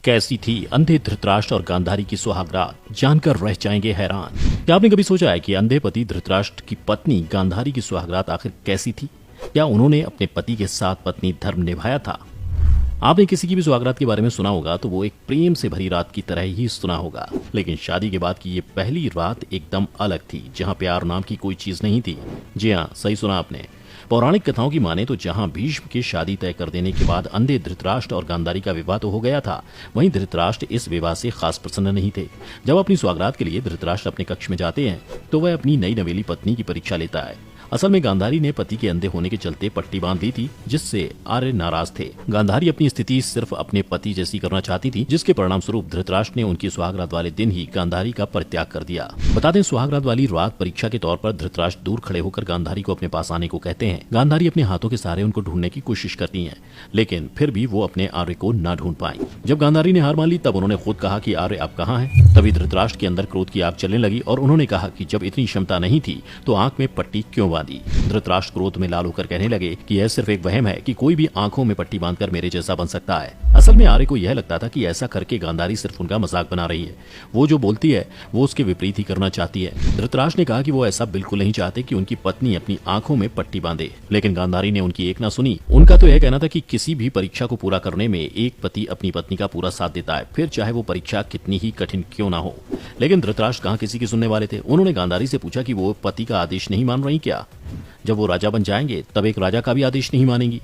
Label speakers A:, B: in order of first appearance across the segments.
A: कैसी थी अंधे धृतराष्ट्र और गांधारी की सुहागरात, जानकर रह जाएंगे हैरान। क्या आपने कभी सोचा है कि अंधे पति धृतराष्ट्र की पत्नी गांधारी की सुहागरात आखिर कैसी थी? क्या उन्होंने अपने पति के साथ पत्नी धर्म निभाया था? आपने किसी की भी सुहागरात के बारे में सुना होगा तो वो एक प्रेम से भरी रात की तरह ही सुना होगा, लेकिन शादी के बाद की ये पहली रात एकदम अलग थी, जहाँ प्यार नाम की कोई चीज नहीं थी। जी हाँ, सही सुना आपने। पौराणिक कथाओं की माने तो जहां भीष्म की शादी तय कर देने के बाद अंधे धृतराष्ट्र और गांधारी का विवाह तो हो गया था, वहीं धृतराष्ट्र इस विवाह से खास प्रसन्न नहीं थे। जब अपनी सुहागरात के लिए धृतराष्ट्र अपने कक्ष में जाते हैं तो वह अपनी नई नवेली पत्नी की परीक्षा लेता है। असल में गांधारी ने पति के अंधे होने के चलते पट्टी बांध दी थी, जिससे आर्य नाराज थे। गांधारी अपनी स्थिति सिर्फ अपने पति जैसी करना चाहती थी, जिसके परिणाम स्वरूप धृतराष्ट्र ने उनकी सुहागरात वाले दिन ही गांधारी का परित्याग कर दिया। बता दें, सुहागरात वाली रात परीक्षा के तौर पर धृतराष्ट्र दूर खड़े होकर गांधारी को अपने पास आने को कहते हैं। गांधारी अपने हाथों के सहारे उनको ढूंढने की कोशिश करती है, लेकिन फिर भी वो अपने आर्य को न ढूंढ पाई। जब गांधारी ने हार मान ली तब उन्होंने खुद कहा कि आर्य आप कहाँ हैं? तभी धृतराष्ट्र के अंदर क्रोध की आग चलने लगी और उन्होंने कहा कि जब इतनी क्षमता नहीं थी तो आंख में पट्टी क्यों बांधी? धृतराष्ट्र क्रोध में लाल होकर कहने लगे कि यह सिर्फ एक वहम है कि कोई भी आंखों में पट्टी बांधकर मेरे जैसा बन सकता है। असल में आर्य को यह लगता था कि ऐसा करके गांधारी सिर्फ उनका मजाक बना रही है। वो जो बोलती है वो उसके विपरीत ही करना चाहती है। धृतराष्ट्र ने कहा कि वो ऐसा बिल्कुल नहीं चाहते कि उनकी पत्नी अपनी आंखों में पट्टी बांधे, लेकिन गांधारी ने उनकी एक ना सुनी। उनका तो यह कहना था कि किसी भी परीक्षा को पूरा करने में एक पति अपनी पत्नी का पूरा साथ देता है, फिर चाहे वो परीक्षा कितनी ही कठिन क्यों ना हो। लेकिन धृतराष्ट्र कहाँ किसी की सुनने वाले थे। उन्होंने गांधारी से पूछा कि वो पति का आदेश नहीं मान रही क्या? जब वो राजा बन जाएंगे तब एक राजा का भी आदेश नहीं मानेंगी।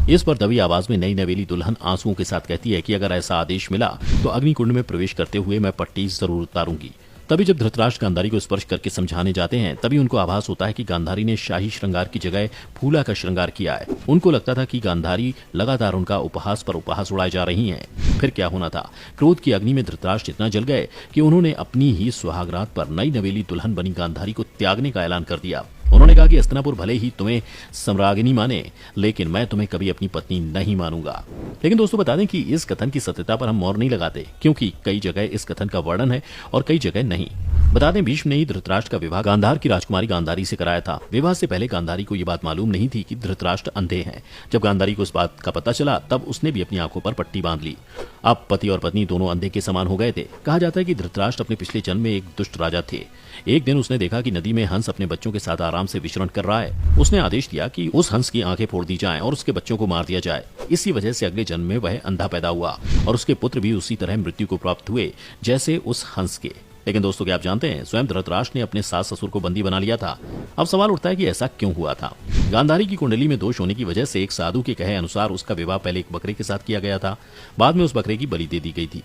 A: इस पर दबी आवाज में नई नवेली दुल्हन आंसुओं के साथ कहती है कि अगर ऐसा आदेश मिला तो अग्निकुंड में प्रवेश करते हुए मैं पट्टी जरूर उतारूंगी। तभी जब धृतराष्ट्र गांधारी को स्पर्श करके समझाने जाते हैं तभी उनको आभास होता है कि गांधारी ने शाही श्रृंगार की जगह फूला का श्रृंगार किया है। उनको लगता था कि गांधारी लगातार उनका उपहास पर उपहास उड़ाए जा रही हैं। फिर क्या होना था? क्रोध की अग्नि में धृतराष्ट्र इतना जल गए कि उन्होंने अपनी ही सुहागरात पर नई नवेली दुल्हन बनी गांधारी को त्यागने का ऐलान कर दिया। उन्होंने कहा कि हस्तिनापुर भले ही तुम्हें सम्राज्ञी माने, लेकिन मैं तुम्हें कभी अपनी पत्नी नहीं मानूंगा। लेकिन दोस्तों, बता दें कि इस कथन की सत्यता पर हम मोहर नहीं लगाते, क्योंकि कई जगह इस कथन का वर्णन है और कई जगह नहीं। बता दें, भीष्म ने ही धृतराष्ट्र का विवाह गांधार की राजकुमारी गांधारी से कराया था। विवाह से पहले गांधारी को ये बात मालूम नहीं थी कि धृतराष्ट्र अंधे हैं। जब गांधारी को इस बात का पता चला तब उसने भी अपनी आंखों पर पट्टी बांध ली। अब पति और पत्नी दोनों अंधे के समान हो गए थे। कहा जाता है कि धृतराष्ट्र अपने पिछले जन्म में एक दुष्ट राजा थे। एक दिन उसने देखा कि नदी में हंस अपने बच्चों के साथ आराम से विचरण कर रहा है। उसने आदेश दिया कि उस हंस की आंखें फोड़ दी जाएं और उसके बच्चों को मार दिया जाए। इसी वजह से अगले जन्म में वह अंधा पैदा हुआ और उसके पुत्र भी उसी तरह मृत्यु को प्राप्त हुए जैसे उस हंस के। लेकिन दोस्तों, क्या आप जानते हैं, स्वयं धृतराष्ट्र ने अपने सास ससुर को बंदी बना लिया था। अब सवाल उठता है कि ऐसा क्यों हुआ था? गांधारी की कुंडली में दोष होने की वजह से एक साधु के कहे अनुसार उसका विवाह पहले एक बकरे के साथ किया गया था, बाद में उस बकरे की बलि दे दी गई थी।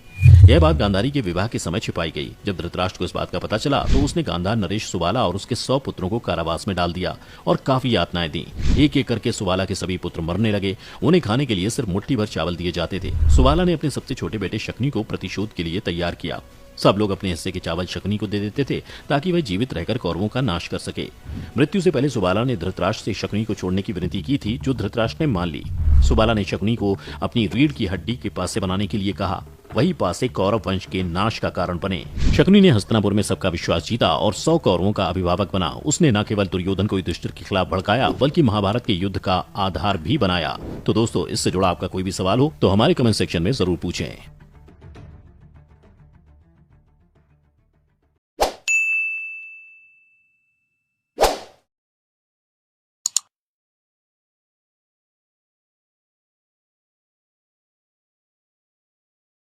A: यह बात गांधारी के विवाह के समय छिपाई गई। जब धृतराष्ट्र को इस बात का पता चला तो उसने गांधार नरेश सुबाला और उसके 100 पुत्रों को कारावास में डाल दिया और काफी यातनाएं दी। एक एक करके सुबाला के सभी पुत्र मरने लगे। उन्हें खाने के लिए सिर्फ मुट्ठी भर चावल दिए जाते थे। सुबाला ने अपने सबसे छोटे बेटे शकुनी को प्रतिशोध के लिए तैयार किया। सब लोग अपने हिस्से के चावल शकुनी को दे देते थे ताकि वह जीवित रहकर कौरवों का नाश कर सके। मृत्यु से पहले सुबाला ने धृतराष्ट्र से शकुनी को छोड़ने की विनती की थी, जो धृतराष्ट्र ने मान ली। सुबाला ने शकुनी को अपनी रीढ़ की हड्डी के पासे बनाने के लिए कहा। वही पासे कौरव वंश के नाश का कारण बने। शकुनी ने हस्तिनापुर में सबका विश्वास जीता और 100 कौरवों का अभिभावक बना। उसने न केवल दुर्योधन को युधिष्ठिर के खिलाफ भड़काया, बल्कि महाभारत के युद्ध का आधार भी बनाया। तो दोस्तों, इससे जुड़ा आपका कोई भी सवाल हो तो हमारे कमेंट सेक्शन में जरूर पूछें।